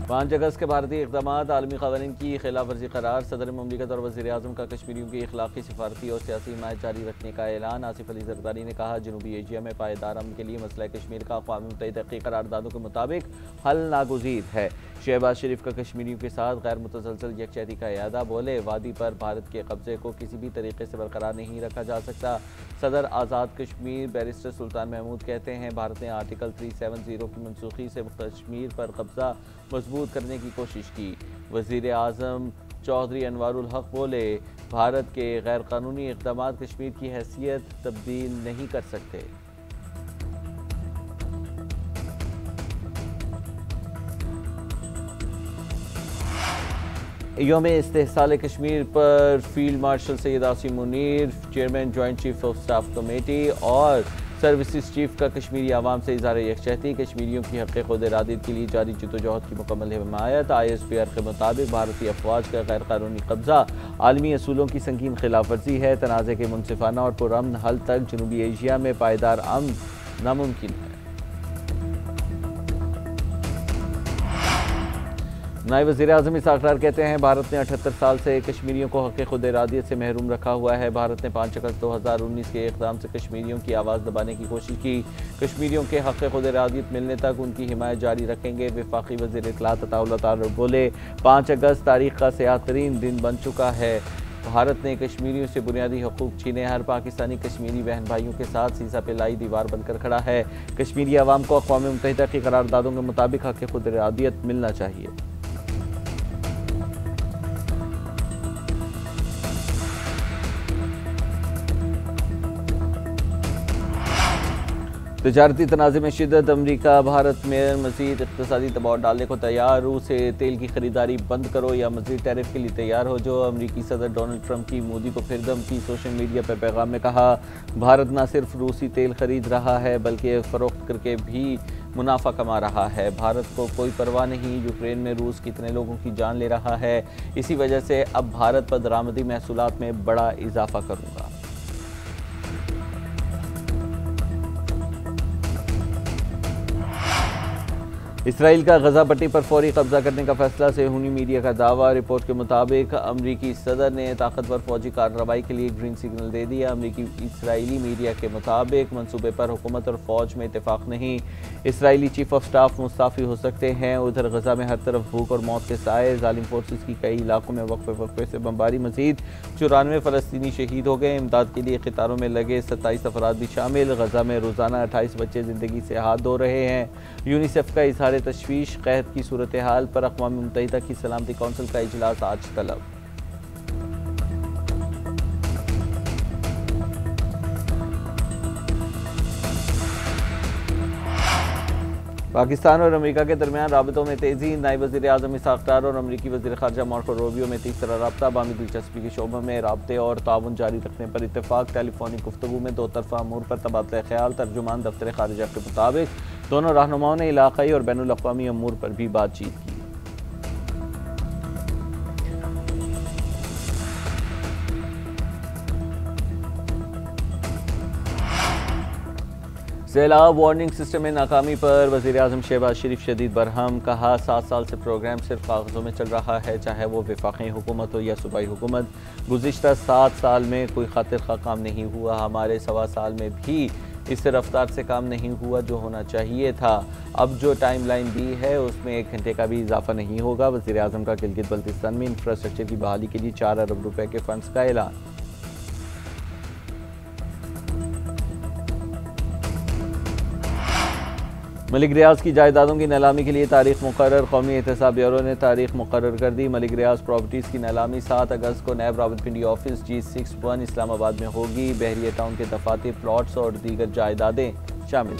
5 अगस्त के भारतीय इक़दाम आलमी क़वानीन की खिलाफ वर्जी करार। सदर ममलिकत और वज़ीर आज़म का कश्मीरियों की इखलाकी, सिफारती और सियासी हिमायत जारी रखने का ऐलान। आसिफ अली ज़रदारी ने कहा, जनूबी एशिया में पायदार अमन के लिए मसला कश्मीर का अक़वाम मुत्तहिदा की करारदादों के मुताबिक हल नागुज़ीर है। शहबाज शरीफ का कश्मीरियों के साथ गैर मुतसलसल यकजहती का इरादा। बोले, वादी पर भारत के कब्जे को किसी भी तरीके से बरकरार नहीं रखा जा सकता। सदर आज़ाद कश्मीर बैरिस्टर सुल्तान महमूद कहते हैं, भारत ने आर्टिकल 370 की मनसूखी से कश्मीर पर कब्जा मजबूत करने की कोशिश की। वज़ीर आज़म चौधरी अनवारुल हक बोले, भारत के गैर कानूनी इक़दाम कश्मीर की हैसियत तब्दील नहीं कर सकते। यौम इस्तेहसाल कश्मीर पर field marshal Syed Asim Munir, chairman joint chief of staff committee और सर्विसेज चीफ का कश्मीरी आवाम से इज़हार यकजहती। कश्मीरियों की हक़ खुद इरादत के लिए जारी जदोजहद की मुकम्मल हिमायत। ISPR के मुताबिक भारतीय अफवाज का गैर कानूनी कब्जा आलमी असूलों की संगीन खिलाफ वर्जी है। तनाज़े के मुनसिफाना और पुरअमन हल तक जनूबी एशिया में पायदार अमन नामुमकिन है। नायब वज़ीर आज़म इसाक़ डार कहते हैं, भारत ने 78 साल से कश्मीरियों को हक़ खुद इरादियत से महरूम रखा हुआ है। भारत ने 5 अगस्त 2019 के इक़दाम से कश्मीरियों की आवाज़ दबाने की कोशिश की। कश्मीरियों के हक़ खुद इरादियत मिलने तक उनकी हिमायत जारी रखेंगे। वफाकी वज़ीर इत्तलात अताउल्लाह तारर बोले, 5 अगस्त तारीख़ का सयाह तरीन दिन बन चुका है। भारत ने कश्मीरियों से बुनियादी हकूक़ छीने। हर पाकिस्तानी कश्मीरी बहन भाइयों के साथ सीसा पे लाई दीवार बनकर खड़ा है। कश्मीरी अवाम को अक़वाम मुत्तहिदा की करारदादों के मुताबिक हक़ खुद इरादियत मिलना चाहिए। तजारती तनाज़े में शिद्दत। अमरीका भारत में मज़ीद इक़्तिसादी दबाव डालने को तैयार। रूस से तेल की खरीदारी बंद करो या मज़ीद टैरिफ के लिए तैयार हो जो। अमरीकी सदर डोनाल्ड ट्रंप की मोदी को फिर धमकी। सोशल मीडिया पर पैगाम में कहा, भारत न सिर्फ रूसी तेल खरीद रहा है बल्कि फ़रोख्त करके भी मुनाफा कमा रहा है। भारत को कोई परवाह नहीं, यूक्रेन में रूस कितने लोगों की जान ले रहा है। इसी वजह से अब भारत पर दरामदी महसूलात में बड़ा इजाफा करूँगा। इसराइल का गजा पट्टी पर फौरी कब्जा करने का फैसला। सेहूनी मीडिया का दावा। रिपोर्ट के मुताबिक अमरीकी सदर ने ताकतवर फौजी कार्रवाई के लिए ग्रीन सिग्नल दे दिया। अमरीकी इसराइली मीडिया के मुताबिक मंसूबे पर हुकूमत और फौज में इत्तेफाक नहीं। Israeli chief of staff Mustafi हो सकते हैं। उधर गजा में हर तरफ भूख और मौत के साए। जालिम फोर्सेस की कई इलाकों में वक्फे से बमबारी। मजीद 94 फ़लस्तीनी शहीद हो गए। इमदाद के लिए कतारों में लगे 27 अफराद भी शामिल। गजा में रोज़ाना 28 बच्चे ज़िंदगी से हाथ धो रहे हैं। यूनिसेफ का इज़हार तशवीश। कहत की सूरत हाल पर अक़वाम मुत्तहिदा की सलामती कौंसिल का इजलास आज तलब। पाकिस्तान और अमेरिका के दरमियान राबतों में तेज़ी। नायब वज़ीर आज़म इसाक़ डार और अमरीकी वज़ीर ख़ारजा मार्को रूबियो में तीसरा राब्ता। बामी दिलचस्पी के शोबों में राब्ते और ताउन जारी रखने पर इत्तेफाक। टेलीफोनिक गुफ्तगू में दो तरफ़ा अमूर पर तबादला ख्याल। तर्जुमान दफ्तर ख़ारिजा के मुताबिक दोनों रहनुमाओं ने इलाक़ाई और बैनुल अक़वामी अमूर पर भी बातचीत की। सैलाब वार्निंग सिस्टम में नाकामी पर वज़ीर आज़म शहबाज शरीफ शदीद बरहम। कहा, 7 साल से प्रोग्राम सिर्फ कागज़ों में चल रहा है, चाहे वो वफाकी हुकूमत हो या सूबाई हुकूमत। गुज़िश्ता 7 साल में कोई खातिर खा काम नहीं हुआ। हमारे 1.25 साल में भी इस रफ्तार से काम नहीं हुआ जो होना चाहिए था। अब जो टाइम लाइन दी है उसमें 1 घंटे का भी इजाफा नहीं होगा। वज़ीर आज़म का गिलगित बल्तिस्तान में इंफ्रास्ट्रक्चर की बहाली के लिए 4 अरब रुपए के फंड्स का ऐलान। मलिक रियाज की जायदादों की नीलामी के लिए तारीख मुकर्रर। कौमी एहतसाब ब्यूरो ने तारीख मुकर्रर कर दी। मलिक रियाज प्रॉपर्टीज़ की नीलामी 7 अगस्त को नैब रावलपिंडी ऑफिस G61 इस्लामाबाद में होगी। बहरिया टाउन के दफातर, प्लॉट्स और दीगर जायदादें शामिल।